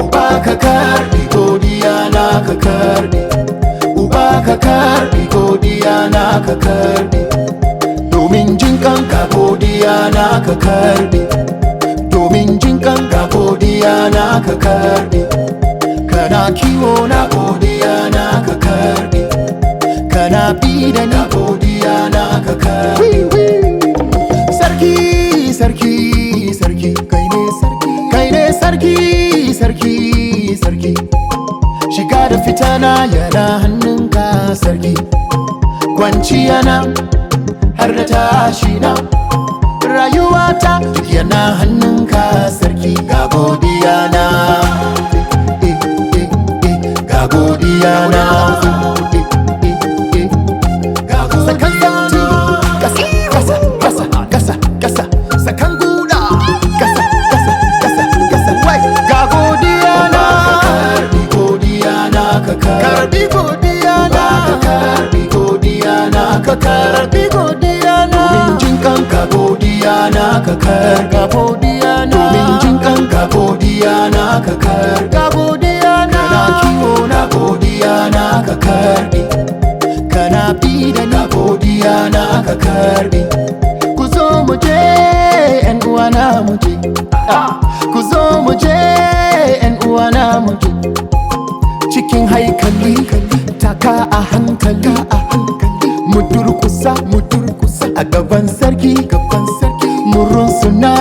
Uba ka karbi godiya na ka karbi, uba ka karbi godiya na ka karbi, domin jin kanka godiya na ka karbi, domin jin kanka godiya na ka karbi, kana kiwo na godiya na ka karbi, kana bi da ni godiya na ka karbi. Sarki sarki sarki kai ne sarki, kai ne sarki sarki sarki, shiga da fita na yana hannunka sarki, kwanciya na har da tashi na, rayuwata yana hannunka sarki. Ga godiya na, ga godiya na, sakan sauti kasa kasa kasa kasa kasa, sakan guda kasa kasa kasa kasa, wai ga godiya na, karbi godiya na ka karbi godiya na ka karbi godiya na ka karbi godiya na, domin jin kanka godiya na ka karga godiya na, domin jin kanka godiya na ka karga godiya na, kana kiwo na godiya na ka karbi, kana bi da na godiya na ka karbi. Ku zo mu je yan uwana mu je, ku zo mu je yan uwana mu je, cikin haikali taka a hankali, mu durkusa a gaban sarki, mu runsuna